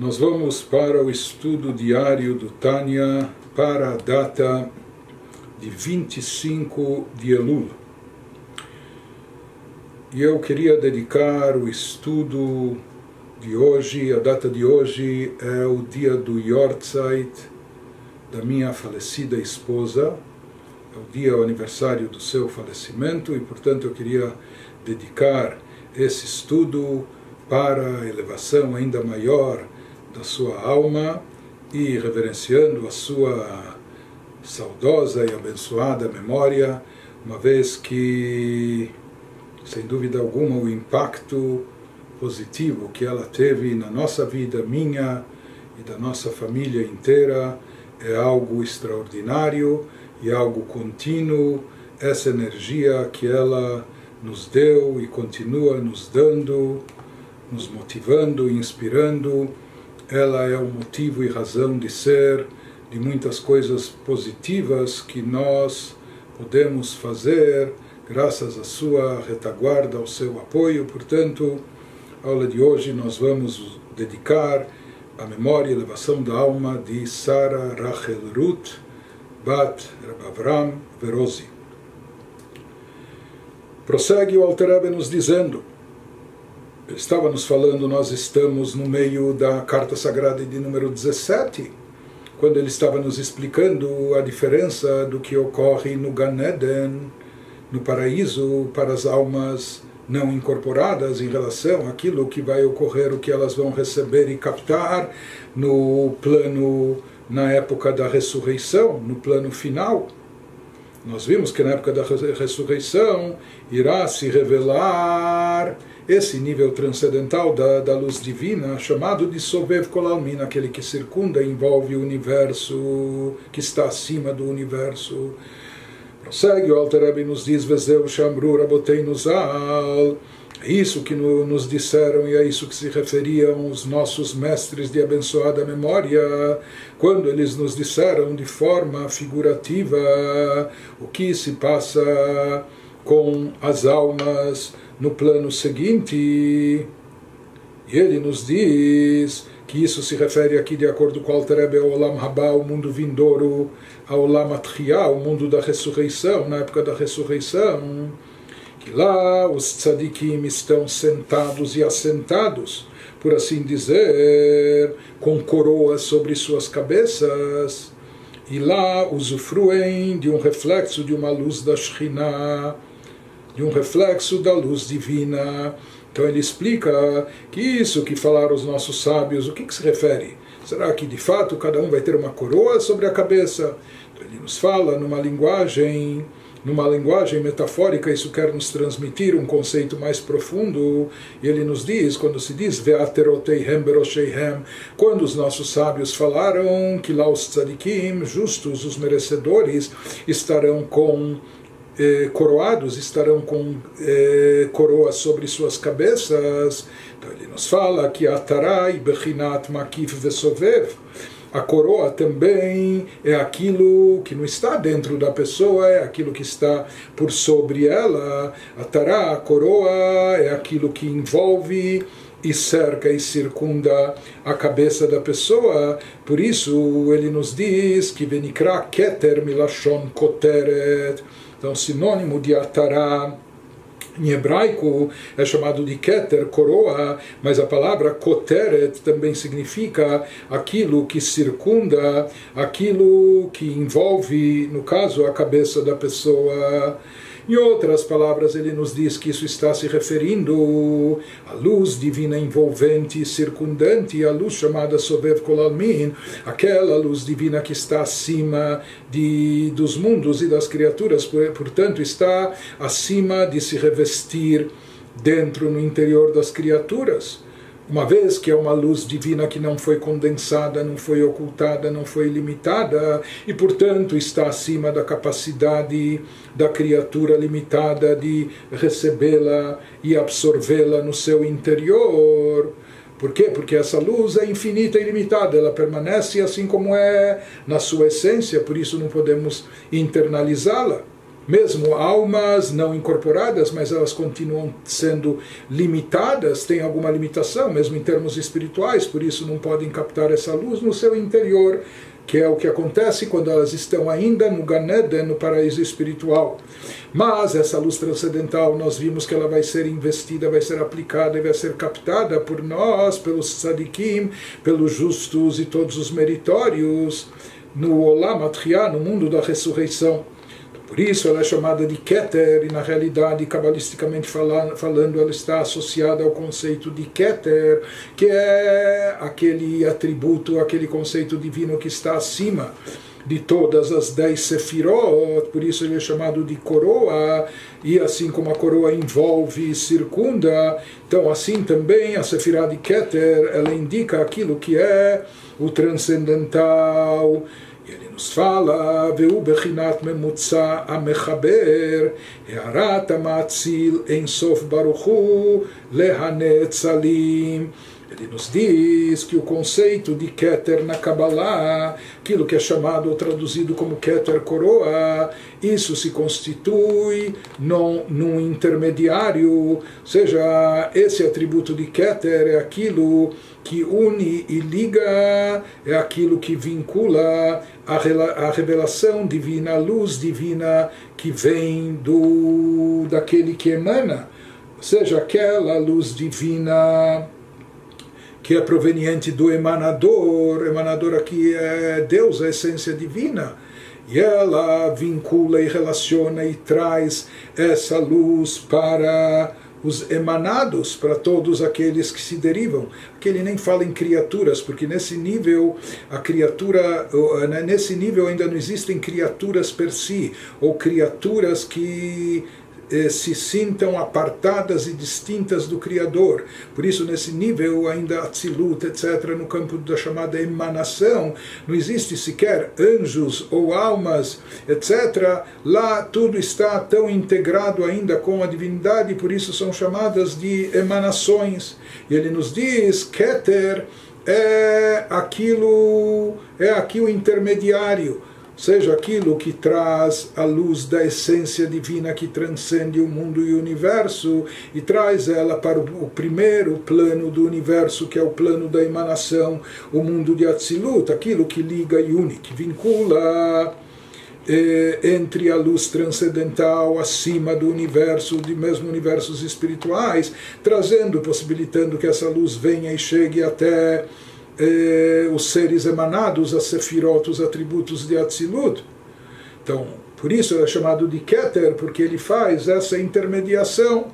Nós vamos para o estudo diário do Tânia para a data de 25 de Elul. E eu queria dedicar o estudo de hoje, a data de hoje é o dia do Yortzeit da minha falecida esposa, é o dia, o aniversário do seu falecimento, e portanto eu queria dedicar esse estudo para a elevação ainda maior da sua alma e reverenciando a sua saudosa e abençoada memória, uma vez que, sem dúvida alguma, o impacto positivo que ela teve na nossa vida, minha e da nossa família inteira, é algo extraordinário e algo contínuo. Essa energia que ela nos deu e continua nos dando, nos motivando e inspirando, ela é o motivo e razão de ser de muitas coisas positivas que nós podemos fazer graças à sua retaguarda, ao seu apoio. Portanto, a aula de hoje nós vamos dedicar à memória e elevação da alma de Sara Rachel Ruth Bat Reb Avram Verozi. Prossegue o Alter Rebbe nos dizendo, ele estava nos falando, nós estamos no meio da Carta Sagrada de número 17, quando ele estava nos explicando a diferença do que ocorre no Gan Eden, no paraíso, para as almas não incorporadas em relação àquilo que vai ocorrer, o que elas vão receber e captar no plano, na época da ressurreição, no plano final. Nós vimos que na época da ressurreição irá se revelar esse nível transcendental da luz divina, chamado de Sovev Kol Almin, aquele que circunda e envolve o universo, que está acima do universo. Prossegue, o Alter Rebbe nos diz, Vezeu Shamru Raboteinu Zal, é isso que nos disseram e é isso que se referiam os nossos mestres de abençoada memória, quando eles nos disseram de forma figurativa o que se passa com as almas no plano seguinte. E ele nos diz que isso se refere aqui, de acordo com o Alter Rebbe, ao Olam Haba, o mundo vindouro, ao Olam Atchiyah, o mundo da ressurreição, na época da ressurreição, que lá os tzadikim estão sentados e assentados, por assim dizer, com coroas sobre suas cabeças, e lá usufruem de um reflexo de uma luz da Shekhinah, de um reflexo da luz divina. Então ele explica que isso que falaram os nossos sábios, o que se refere? Será que de fato cada um vai ter uma coroa sobre a cabeça? Então ele nos fala numa linguagem metafórica, isso quer nos transmitir um conceito mais profundo, e ele nos diz, quando se diz Ve'ateroteihem berosheihem, quando os nossos sábios falaram que lá os tzadikim, justos, os merecedores, estarão com coroados, estarão com coroas sobre suas cabeças. Então ele nos fala que Atarai bechinat makif vesovev, a coroa também é aquilo que não está dentro da pessoa, é aquilo que está por sobre ela. Atará, a coroa, é aquilo que envolve e cerca e circunda a cabeça da pessoa. Por isso ele nos diz que venikra keter milashon koteret. Então, sinônimo de Atará em hebraico é chamado de Keter, coroa, mas a palavra Koteret também significa aquilo que circunda, aquilo que envolve, no caso, a cabeça da pessoa. Em outras palavras, ele nos diz que isso está se referindo à luz divina envolvente e circundante, a luz chamada Sovev Kol Almin, aquela luz divina que está acima dos mundos e das criaturas, portanto está acima de se revestir dentro, no interior das criaturas. Uma vez que é uma luz divina que não foi condensada, não foi ocultada, não foi limitada, e portanto está acima da capacidade da criatura limitada de recebê-la e absorvê-la no seu interior. Por quê? Porque essa luz é infinita e ilimitada, ela permanece assim como é na sua essência, por isso não podemos internalizá-la. mesmo almas não incorporadas, mas elas continuam sendo limitadas, têm alguma limitação, mesmo em termos espirituais, por isso não podem captar essa luz no seu interior, que é o que acontece quando elas estão ainda no Gan Eden, no paraíso espiritual. Mas essa luz transcendental, nós vimos que ela vai ser investida, vai ser aplicada e vai ser captada por nós, pelos tzadikim, pelos justos e todos os meritórios, no Olam Atchiyah, no mundo da ressurreição. Por isso ela é chamada de Keter, e na realidade, cabalisticamente falando, ela está associada ao conceito de Keter, que é aquele atributo, aquele conceito divino que está acima de todas as 10 sefirot, por isso ele é chamado de coroa, e assim como a coroa envolve e circunda, então assim também a sefirá de Keter, ela indica aquilo que é o transcendental. Ele nos fala, Veu bechinat memutza amechaber, Earat amatzil ensof baruchu lehanetzalim. Ele nos diz que o conceito de Keter na Kabbalah, aquilo que é chamado ou traduzido como Keter coroa, isso se constitui num intermediário, ou seja, esse atributo de Keter é aquilo que une e liga, é aquilo que vincula a revelação divina, a luz divina que vem daquele que emana, ou seja, aquela luz divina que é proveniente do emanador aqui é Deus, a essência divina, e ela vincula e relaciona e traz essa luz para os emanados, para todos aqueles que se derivam. Aqui ele nem fala em criaturas, porque nesse nível nesse nível ainda não existem criaturas per si, ou criaturas que se sintam apartadas e distintas do Criador. Por isso, nesse nível, ainda Atzilut, etc., no campo da chamada emanação, não existe sequer anjos ou almas, etc. Lá tudo está tão integrado ainda com a divindade, por isso são chamadas de emanações. E ele nos diz, Keter é aqui o intermediário, seja aquilo que traz a luz da essência divina que transcende o mundo e o universo e traz ela para o primeiro plano do universo, que é o plano da emanação, o mundo de Atzilut, aquilo que liga e une, que vincula entre a luz transcendental acima do universo, de mesmo universos espirituais, possibilitando que essa luz venha e chegue até os seres emanados, as sefirot, os atributos de Atzilut. Então, por isso é chamado de Keter, porque ele faz essa intermediação.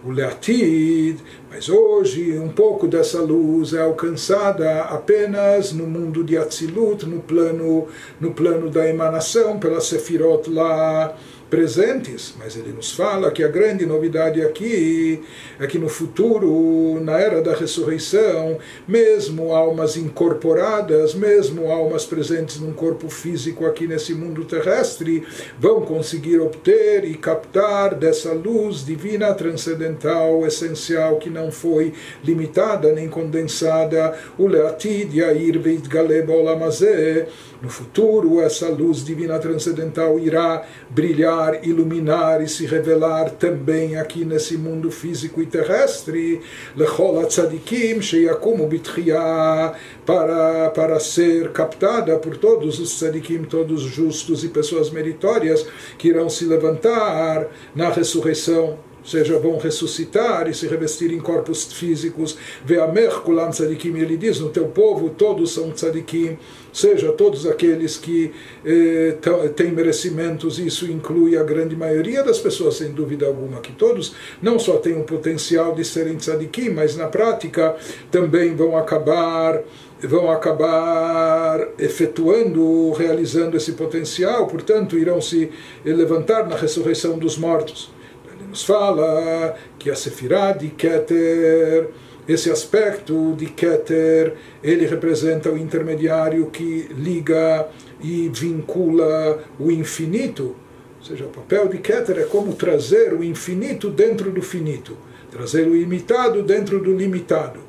O Leatid, mas hoje um pouco dessa luz é alcançada apenas no mundo de Atzilut, no plano da emanação, pelas sefirot lá presentes, mas ele nos fala que a grande novidade aqui é que no futuro, na era da ressurreição, mesmo almas incorporadas, mesmo almas presentes num corpo físico aqui nesse mundo terrestre, vão conseguir obter e captar dessa luz divina transcendental, essencial, que não foi limitada nem condensada, o Leatid Yair Veitgale Ba'olam Hazeh. No futuro, essa luz divina transcendental irá brilhar, iluminar e se revelar também aqui nesse mundo físico e terrestre, lechol tzadikim sheyakumu bitchiyah, para ser captada por todos os tzadikim, todos justos e pessoas meritórias que irão se levantar na ressurreição. Ou seja, vão ressuscitar e se revestir em corpos físicos. Ve'amech kulam tzadikim, ele diz, no teu povo todos são tzadikim, ou seja, todos aqueles que têm merecimentos, isso inclui a grande maioria das pessoas, sem dúvida alguma, que todos não só têm o potencial de serem tzadikim, mas na prática também vão acabar realizando esse potencial, portanto irão se levantar na ressurreição dos mortos. Nos fala que a Sefirá de Keter, esse aspecto de Keter, ele representa o intermediário que liga e vincula o infinito. Ou seja, o papel de Keter é como trazer o infinito dentro do finito, trazer o ilimitado dentro do limitado.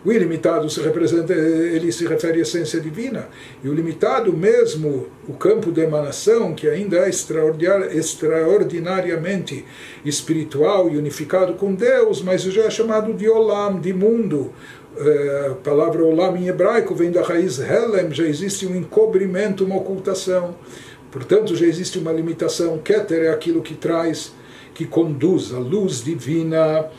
O ilimitado ele se refere à essência divina, e o limitado mesmo, o campo de emanação, que ainda é extraordinariamente espiritual e unificado com Deus, mas já é chamado de Olam, de mundo. A palavra Olam em hebraico vem da raiz Helem, já existe um encobrimento, uma ocultação. Portanto, já existe uma limitação. Keter é aquilo que traz, que conduz a luz divina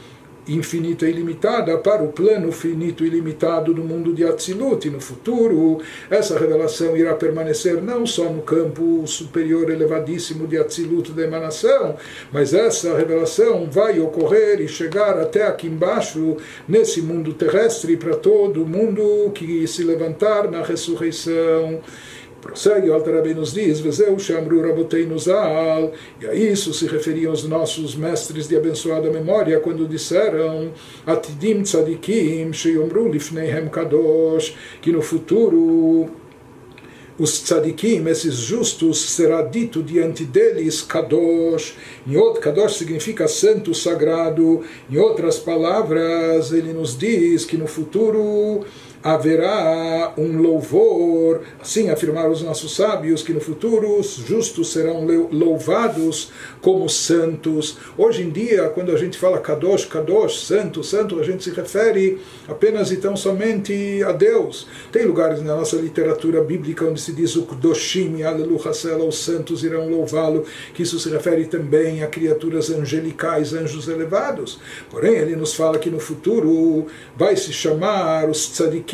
infinita e ilimitada para o plano finito e limitado do mundo de Atzilut. E no futuro, essa revelação irá permanecer não só no campo superior elevadíssimo de Atzilut da emanação, mas essa revelação vai ocorrer e chegar até aqui embaixo, nesse mundo terrestre, para todo mundo que se levantar na ressurreição. Prossegue, o Alter Rebbe nos diz, Vezeu Shamru Raboteinu Zal, e a isso se referiam os nossos mestres de abençoada memória quando disseram Atidim Tzadikim Sheyomru Lifneihem Kadosh, que no futuro os tzadikim, esses justos, será dito diante deles Kadosh. Kadosh significa santo, sagrado. Em outras palavras, ele nos diz que no futuro haverá um louvor, assim afirmaram os nossos sábios, que no futuro os justos serão louvados como santos. Hoje em dia, quando a gente fala Kadosh, Kadosh, santo, santo, a gente se refere apenas e tão somente a Deus. Tem lugares na nossa literatura bíblica onde se diz o Kudoshim, Aleluia, os santos irão louvá-lo, que isso se refere também a criaturas angelicais, anjos elevados. Porém, ele nos fala que no futuro vai se chamar os tzadikim,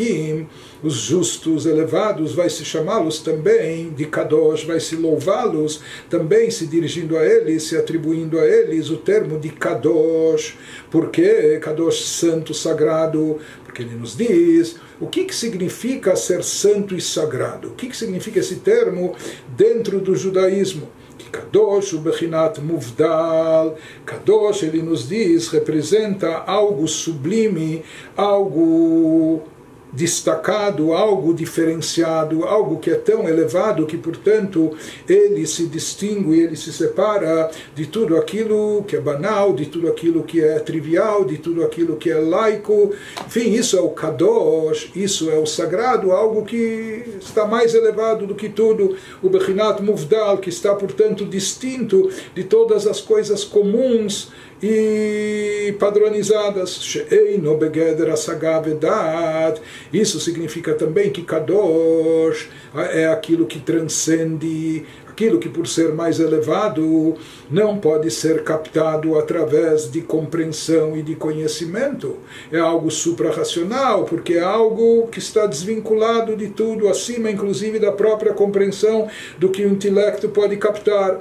os justos elevados, vai se chamá-los também de Kadosh, vai se louvá-los também, se dirigindo a eles, se atribuindo a eles o termo de Kadosh. Por que Kadosh, santo, sagrado? Porque ele nos diz o que significa ser santo e sagrado. O que significa esse termo dentro do judaísmo? Kadosh, o Bechinat Muvdal. Kadosh, ele nos diz, representa algo sublime, algo destacado, algo diferenciado, algo que é tão elevado que, portanto, ele se distingue, ele se separa de tudo aquilo que é banal, de tudo aquilo que é trivial, de tudo aquilo que é laico. Enfim, isso é o Kadosh, isso é o sagrado, algo que está mais elevado do que tudo. O Bechinat Muvdal, que está, portanto, distinto de todas as coisas comuns e padronizadas. She'eino begeder asagah vedat. Isso significa também que Kadosh é aquilo que transcende, aquilo que, por ser mais elevado, não pode ser captado através de compreensão e de conhecimento. É algo suprarracional, porque é algo que está desvinculado de tudo, acima inclusive da própria compreensão do que o intelecto pode captar.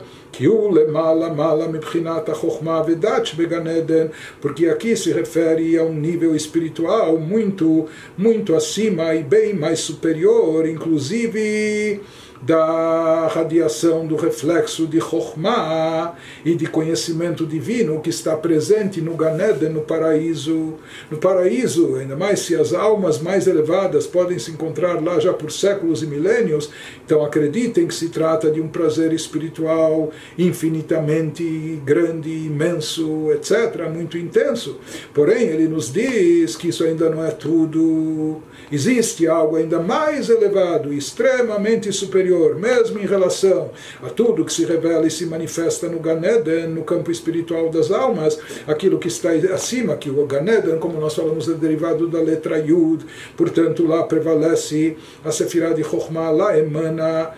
Porque aqui se refere a um nível espiritual muito, muito acima e bem mais superior, inclusive da radiação do reflexo de Chokhmah e de conhecimento divino que está presente no Gan Eden, no paraíso. No paraíso, ainda mais se as almas mais elevadas podem se encontrar lá já por séculos e milênios, então acreditem que se trata de um prazer espiritual infinitamente grande, imenso, etc., muito intenso. Porém, ele nos diz que isso ainda não é tudo. Existe algo ainda mais elevado, extremamente superior, mesmo em relação a tudo que se revela e se manifesta no Gan Eden, no campo espiritual das almas, aquilo que está acima, que o Gan Eden, como nós falamos, é derivado da letra Yud, portanto lá prevalece a Sefirah de Chokhmah, lá emana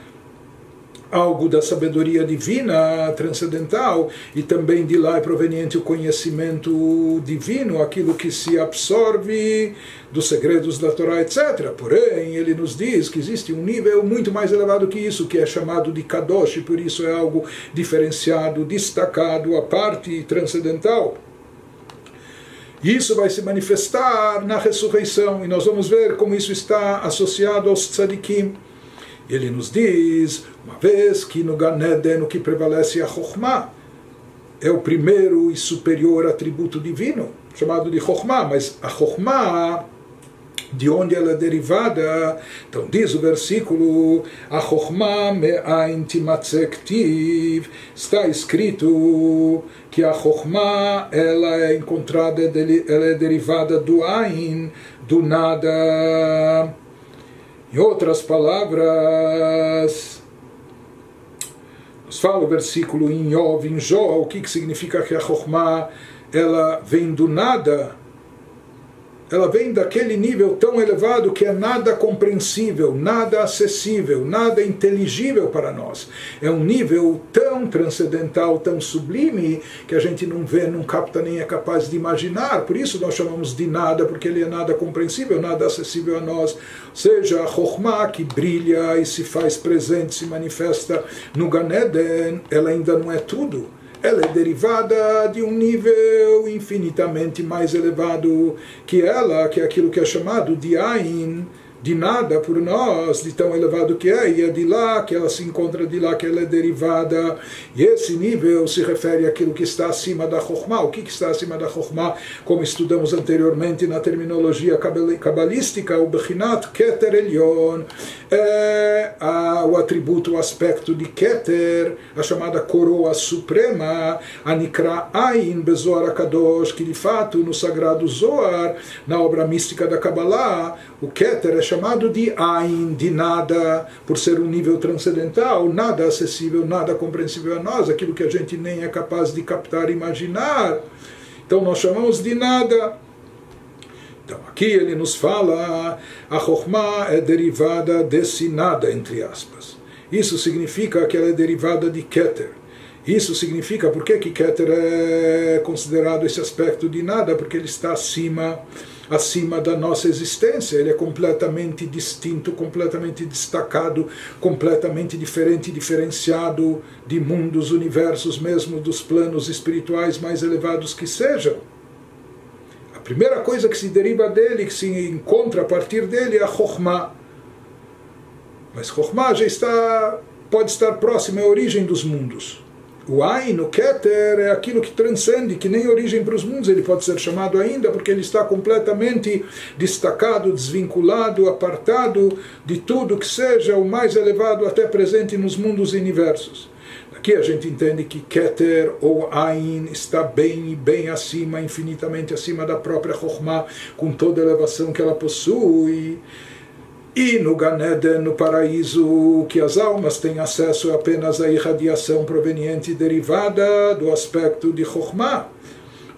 algo da sabedoria divina, transcendental, e também de lá é proveniente o conhecimento divino, aquilo que se absorve dos segredos da Torá, etc. Porém, ele nos diz que existe um nível muito mais elevado que isso, que é chamado de Kadosh, e por isso é algo diferenciado, destacado, a parte transcendental. Isso vai se manifestar na ressurreição, e nós vamos ver como isso está associado aos tzadikim. Ele nos diz, uma vez que no Gan Eden o que prevalece é a Chokhmah, é o primeiro e superior atributo divino, chamado de Chokhmah, mas a Chokhmah de onde ela é derivada. Então diz o versículo, a Chokhmah me'ain timatzeh ktiv, está escrito que a Chokhmah ela é encontrada, ela é derivada do Ain, do nada. Em outras palavras, nos fala o versículo em Yov, em Jó, o que significa que a Chokhmah ela vem do nada. Ela vem daquele nível tão elevado que é nada compreensível, nada acessível, nada inteligível para nós. É um nível tão transcendental, tão sublime, que a gente não vê, não capta, nem é capaz de imaginar. Por isso nós chamamos de nada, porque ele é nada compreensível, nada acessível a nós. Ou seja, a Chokhmah que brilha e se faz presente, se manifesta no Gan Eden, ela ainda não é tudo. Ela é derivada de um nível infinitamente mais elevado que ela, que é aquilo que é chamado de Ain, de nada por nós, de tão elevado que é, e é de lá que ela se encontra, de lá que ela é derivada. E esse nível se refere àquilo que está acima da Chokhmah. O que está acima da Chokhmah? Como estudamos anteriormente na terminologia cabalística, o Bechinat Keter Elyon, é o atributo, o aspecto de Keter, a chamada coroa suprema, a Nikra Ain Bezoar HaKadosh, que de fato no sagrado Zohar, na obra mística da Kabbalah, o Keter é chamado de Ain, de nada, por ser um nível transcendental, nada acessível, nada compreensível a nós, aquilo que a gente nem é capaz de captar e imaginar. Então nós chamamos de nada. Então aqui ele nos fala, a Chokhmah é derivada desse nada, entre aspas. Isso significa que ela é derivada de Keter. Isso significa, por que Keter é considerado esse aspecto de nada? Porque ele está acima da nossa existência, ele é completamente distinto, completamente destacado, completamente diferente, diferenciado de mundos, universos, mesmo dos planos espirituais mais elevados que sejam. A primeira coisa que se deriva dele, que se encontra a partir dele, é a Chokhmah. Mas Chokhmah já pode estar próxima à origem dos mundos. O Ain, o Keter, é aquilo que transcende, que nem origem para os mundos, ele pode ser chamado ainda, porque ele está completamente destacado, desvinculado, apartado de tudo que seja o mais elevado até presente nos mundos e universos. Aqui a gente entende que Keter ou Ain está bem e bem acima, infinitamente acima da própria Chokhmah, com toda a elevação que ela possui. E no Gan Eden, no paraíso, que as almas têm acesso apenas à irradiação proveniente e derivada do aspecto de Chokhmah.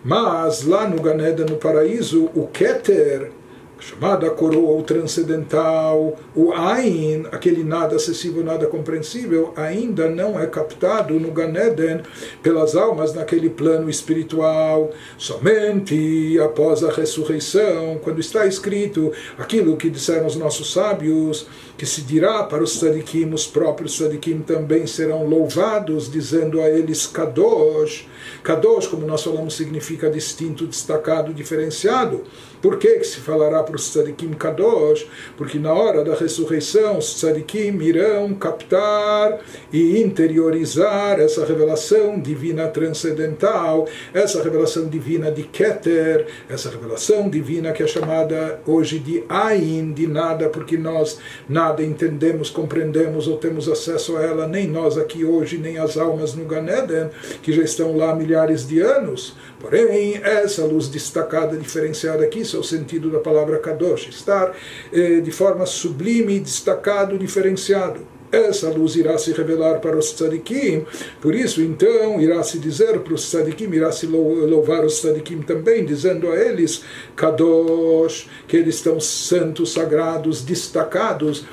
Mas lá no Gan Eden, no paraíso, o Keter, chamada coroa, o transcendental, o Ain, aquele nada acessível, nada compreensível, ainda não é captado no Gan Eden pelas almas naquele plano espiritual. Somente após a ressurreição, quando está escrito aquilo que disseram os nossos sábios, que se dirá para os tzadikim, os próprios tzadikim também serão louvados, dizendo a eles Kadosh. Kadosh, como nós falamos, significa distinto, destacado, diferenciado. Por que se falará para os tzadikim Kadosh? Porque na hora da ressurreição os tzadikim irão captar e interiorizar essa revelação divina transcendental, essa revelação divina de Keter, essa revelação divina que é chamada hoje de Ain, de nada, porque nós nada entendemos, compreendemos ou temos acesso a ela, nem nós aqui hoje, nem as almas no Gan Eden, que já estão lá há milhares de anos. Porém, essa luz destacada, diferenciada aqui, isso é o sentido da palavra Kadosh, estar de forma sublime, destacado, diferenciado. Essa luz irá se revelar para os tzadikim, por isso então irá se dizer para os tzadikim, irá se louvar os tzadikim também, dizendo a eles Kadosh, que eles estão santos, sagrados, destacados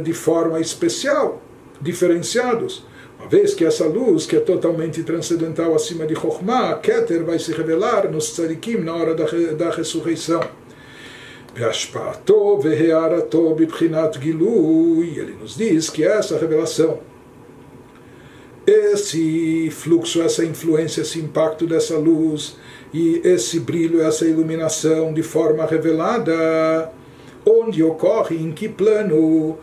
de forma especial, diferenciados. Uma vez que essa luz, que é totalmente transcendental acima de Chokhmah, Keter, vai se revelar nos tzadikim na hora da ressurreição. Ele nos diz que essa revelação, esse fluxo, essa influência, esse impacto dessa luz e esse brilho, essa iluminação de forma revelada, onde ocorre, em que plano?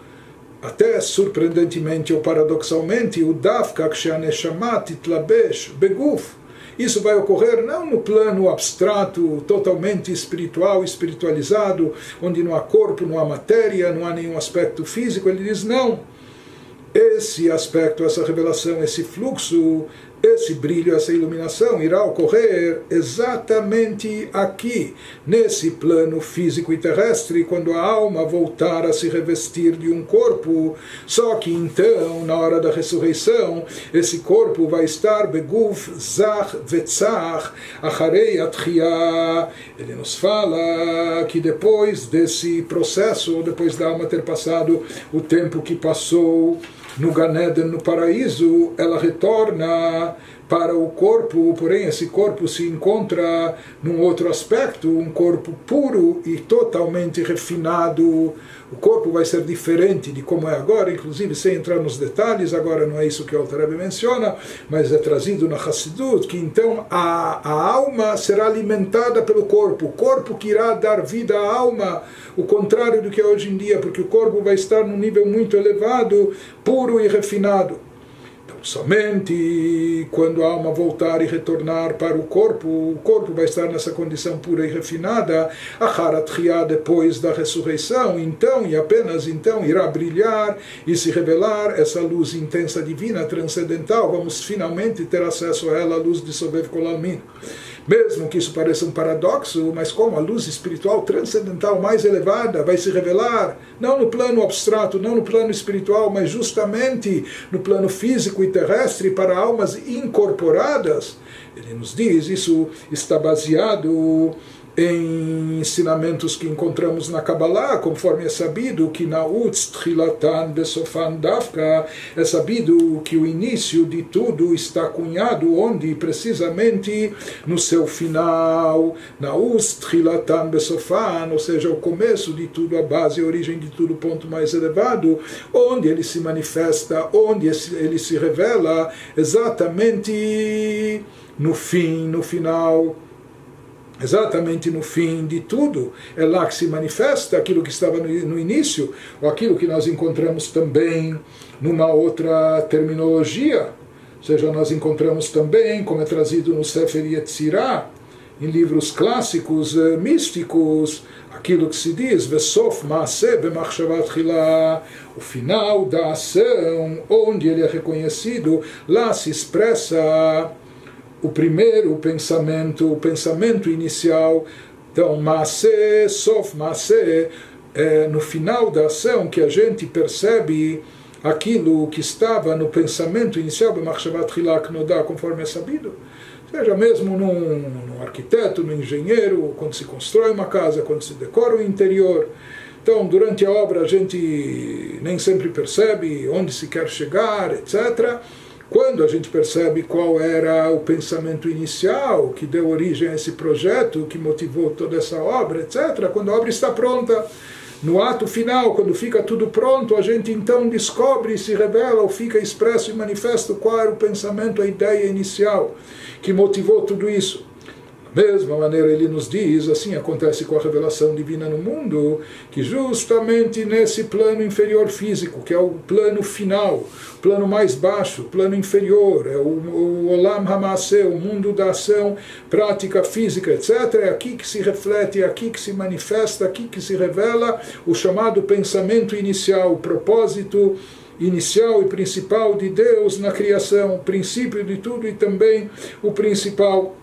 Até surpreendentemente ou paradoxalmente, o Dafka Kshaneshama Titlabesh Beguf, Isso vai ocorrer não no plano abstrato, totalmente espiritual, espiritualizado, onde não há corpo, não há matéria, não há nenhum aspecto físico. Ele diz, não. Esse aspecto, essa revelação, esse fluxo, esse brilho, essa iluminação irá ocorrer exatamente aqui, nesse plano físico e terrestre, quando a alma voltar a se revestir de um corpo. Só que então, na hora da ressurreição, esse corpo vai estar beguf zach vetzach acharei atchia. Ele nos fala que depois desse processo, depois da alma ter passado o tempo que passou no Gan Eden, no paraíso, ela retorna para o corpo, porém esse corpo se encontra num outro aspecto, um corpo puro e totalmente refinado. O corpo vai ser diferente de como é agora, inclusive sem entrar nos detalhes, agora não é isso que o Alter Rebbe menciona, mas é trazido na Hassidut, que então a alma será alimentada pelo corpo, o corpo que irá dar vida à alma, o contrário do que é hoje em dia, porque o corpo vai estar num nível muito elevado, puro e refinado. Somente quando a alma voltar e retornar para o corpo vai estar nessa condição pura e refinada, achar atchia, depois da ressurreição, então e apenas então irá brilhar e se revelar essa luz intensa divina, transcendental. Vamos finalmente ter acesso a ela, a luz de Sobev Kol Almin. Mesmo que isso pareça um paradoxo, mas como a luz espiritual transcendental mais elevada vai se revelar, não no plano abstrato, não no plano espiritual, mas justamente no plano físico e terrestre para almas incorporadas, ele nos diz, isso está baseado em ensinamentos que encontramos na Kabbalah, conforme é sabido que na Utz Tchilatan Besofan Dafka, é sabido que o início de tudo está cunhado onde? Precisamente no seu final, na Utz Tchilatan Besofan, ou seja, o começo de tudo, a base, a origem de tudo, o ponto mais elevado, onde ele se manifesta, onde ele se revela, exatamente no fim, no final. Exatamente no fim de tudo, é lá que se manifesta aquilo que estava no início, ou aquilo que nós encontramos também numa outra terminologia. Ou seja, nós encontramos também, como é trazido no Sefer Yetzirah, em livros clássicos místicos, aquilo que se diz, Vesof Maaseh B'machshavat Tchila, o final da ação, onde ele é reconhecido, lá se expressa o primeiro pensamento, o pensamento inicial. Então, Maaseh, Sof Maaseh, é no final da ação que a gente percebe aquilo que estava no pensamento inicial, B'machshavat Tchila Knodá, conforme é sabido. Seja mesmo num arquiteto, num engenheiro, quando se constrói uma casa, quando se decora o interior. Então, durante a obra a gente nem sempre percebe onde se quer chegar, etc. Quando a gente percebe qual era o pensamento inicial que deu origem a esse projeto, que motivou toda essa obra, etc., quando a obra está pronta, no ato final, quando fica tudo pronto, a gente então descobre, se revela, ou fica expresso e manifesto qual era o pensamento, a ideia inicial que motivou tudo isso. Da mesma maneira ele nos diz, assim acontece com a revelação divina no mundo, que justamente nesse plano inferior físico, que é o plano final, o plano mais baixo, o plano inferior, é o Olam HaMaaseh, o mundo da ação, prática física, etc., é aqui que se reflete, é aqui que se manifesta, aqui que se revela o chamado pensamento inicial, o propósito inicial e principal de Deus na criação, o princípio de tudo e também o principal.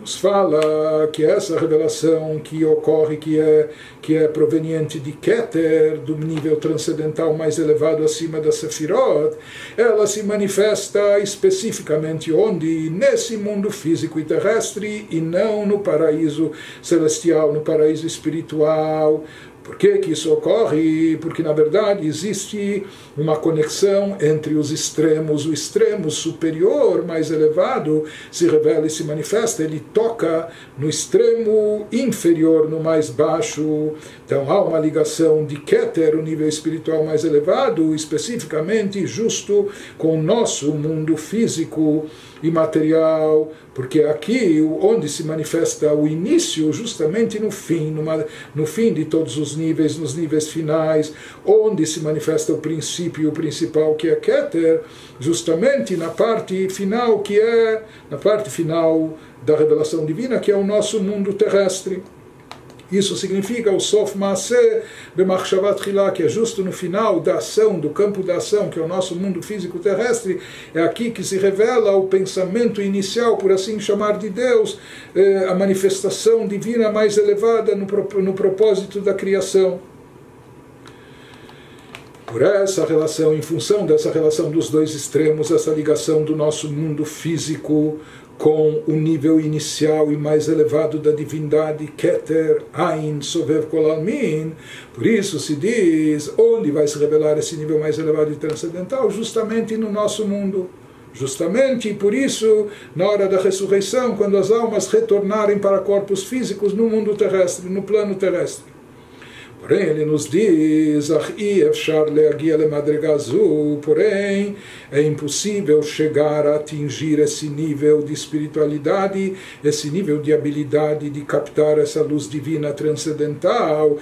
Nos fala que essa revelação que ocorre, que é proveniente de Keter, do nível transcendental mais elevado acima da Sefirot, ela se manifesta especificamente onde? Nesse mundo físico e terrestre, e não no paraíso celestial, no paraíso espiritual. Por que isso ocorre? Porque, na verdade, existe uma conexão entre os extremos. O extremo superior, mais elevado, se revela e se manifesta. Ele toca no extremo inferior, no mais baixo. Então, há uma ligação de Keter, o nível espiritual mais elevado, especificamente justo com o nosso mundo físico e material, porque aqui onde se manifesta o início, justamente no fim de todos os nos níveis finais, onde se manifesta o princípio principal, que é Keter, justamente na parte final, na parte final da revelação divina, que é o nosso mundo terrestre. Isso significa o Sof Maaseh B'machshavat Tchila, que é justo no final da ação, do campo da ação, que é o nosso mundo físico terrestre. É aqui que se revela o pensamento inicial, por assim chamar, de Deus, a manifestação divina mais elevada no propósito da criação. Por essa relação, em função dessa relação dos dois extremos, essa ligação do nosso mundo físico com o nível inicial e mais elevado da divindade, Keter, Ain, Sovev Kol Almin, por isso se diz, onde vai se revelar esse nível mais elevado e transcendental? Justamente no nosso mundo. Justamente, e por isso, na hora da ressurreição, quando as almas retornarem para corpos físicos no mundo terrestre, no plano terrestre. Porém, ele nos diz, porém, é impossível chegar a atingir esse nível de espiritualidade, esse nível de habilidade de captar essa luz divina transcendental,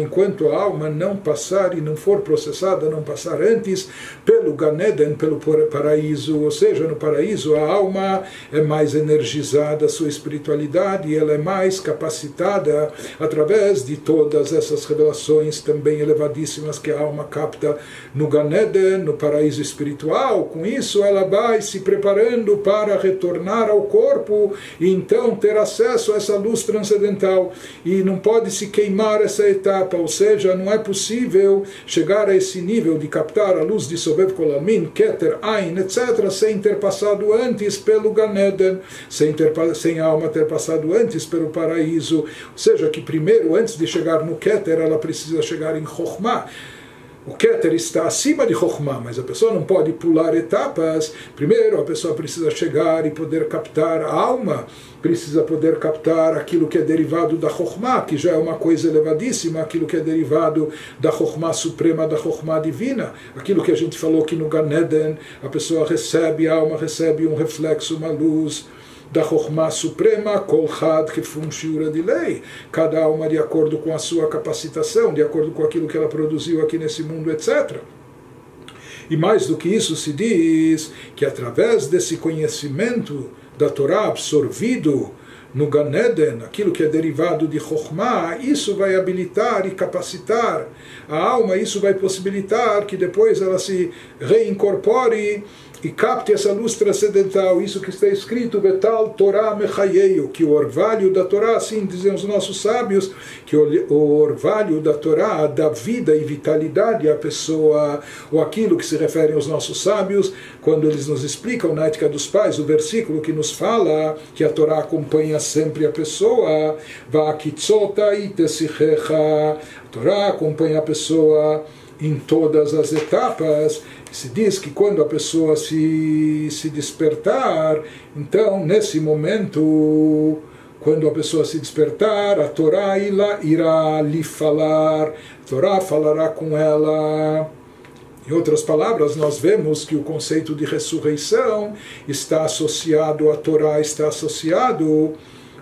enquanto a alma não passar e não for processada, não passar antes pelo Ganeden, pelo paraíso. Ou seja, no paraíso a alma é mais energizada, a sua espiritualidade, ela é mais capacitada através de todas essas revelações também elevadíssimas que a alma capta no Ganeden, no paraíso espiritual. Com isso ela vai se preparando para retornar ao corpo e então ter acesso a essa luz transcendental. E não pode se queimar essa etapa, ou seja, não é possível chegar a esse nível de captar a luz de Sovev Kol Almin, Keter, Ain, etc., sem ter passado antes pelo Ganeden, sem a alma ter passado antes pelo paraíso. Ou seja, que primeiro, antes de chegar no Keter, ela precisa chegar em Chokhmah. O Keter está acima de Chokhmah, mas a pessoa não pode pular etapas. Primeiro a pessoa precisa chegar e poder captar a alma, precisa poder captar aquilo que é derivado da Chokhmah, que já é uma coisa elevadíssima, aquilo que é derivado da Chokhmah suprema, da Chokhmah divina, aquilo que a gente falou que no Ganeden a pessoa recebe, a alma recebe um reflexo, uma luz da Chokhmah suprema, Kol Chad Kefum Shiura de lei, cada alma de acordo com a sua capacitação, de acordo com aquilo que ela produziu aqui nesse mundo, etc. E mais do que isso se diz que através desse conhecimento da Torá absorvido no Ganeden, aquilo que é derivado de Chokhmah, isso vai habilitar e capacitar a alma, isso vai possibilitar que depois ela se reincorpore e capte essa luz transcendental, isso que está escrito, Betal Torah Mechayeyu, que o orvalho da Torá, assim dizem os nossos sábios, que o orvalho da Torá dá vida e vitalidade à pessoa, ou aquilo que se referem aos nossos sábios, quando eles nos explicam na Ética dos Pais, o versículo que nos fala que a Torá acompanha sempre a pessoa, Vakitzota itesichecha, a Torá acompanha a pessoa em todas as etapas. Se diz que quando a pessoa se despertar, então nesse momento, quando a pessoa se despertar, a Torá irá lhe falar, a Torá falará com ela. Em outras palavras, nós vemos que o conceito de ressurreição está associado à Torá, está associado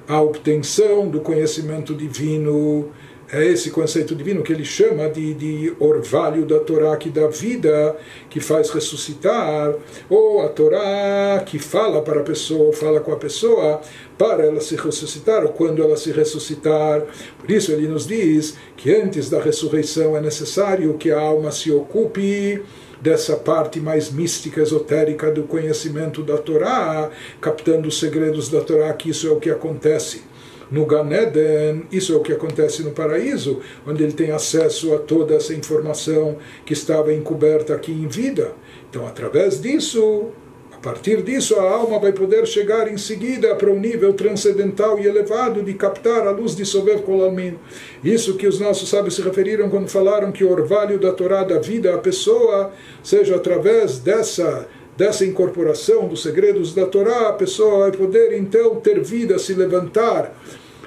à obtenção do conhecimento divino. É esse conceito divino que ele chama de orvalho da Torá, que dá vida, que faz ressuscitar, ou a Torá que fala para a pessoa, fala com a pessoa, para ela se ressuscitar, ou quando ela se ressuscitar. Por isso ele nos diz que antes da ressurreição é necessário que a alma se ocupe dessa parte mais mística, esotérica do conhecimento da Torá, captando os segredos da Torá, que isso é o que acontece no Ganeden, isso é o que acontece no paraíso, onde ele tem acesso a toda essa informação que estava encoberta aqui em vida. Então, através disso, a partir disso, a alma vai poder chegar em seguida para um nível transcendental e elevado de captar a luz de Sovev Kol Almin. Isso que os nossos sábios se referiram quando falaram que o orvalho da Torá dá vida à pessoa, seja através dessa incorporação dos segredos da Torá, a pessoa vai poder então ter vida, se levantar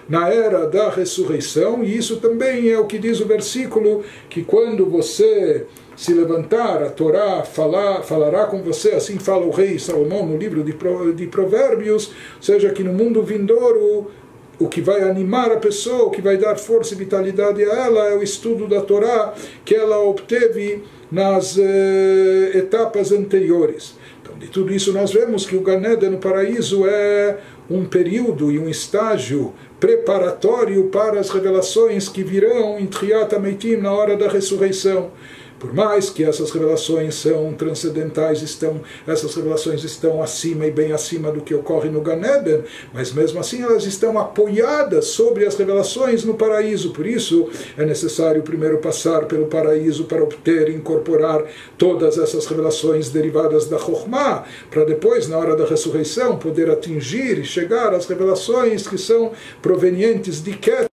na era da ressurreição. E isso também é o que diz o versículo, que quando você se levantar, a Torá falará com você, assim fala o rei Salomão no livro de Provérbios, ou seja, que no mundo vindouro o que vai animar a pessoa, o que vai dar força e vitalidade a ela é o estudo da Torá que ela obteve nas etapas anteriores. Então, de tudo isso nós vemos que o Gan Eden, no paraíso, é um período e um estágio preparatório para as revelações que virão em Tchiyat HaMeitim, na hora da ressurreição. Por mais que essas revelações são transcendentais, essas revelações estão acima e bem acima do que ocorre no Gan Eden, mas mesmo assim elas estão apoiadas sobre as revelações no paraíso. Por isso é necessário primeiro passar pelo paraíso para obter e incorporar todas essas revelações derivadas da Chokhmah, para depois, na hora da ressurreição, poder atingir e chegar às revelações que são provenientes de Keter,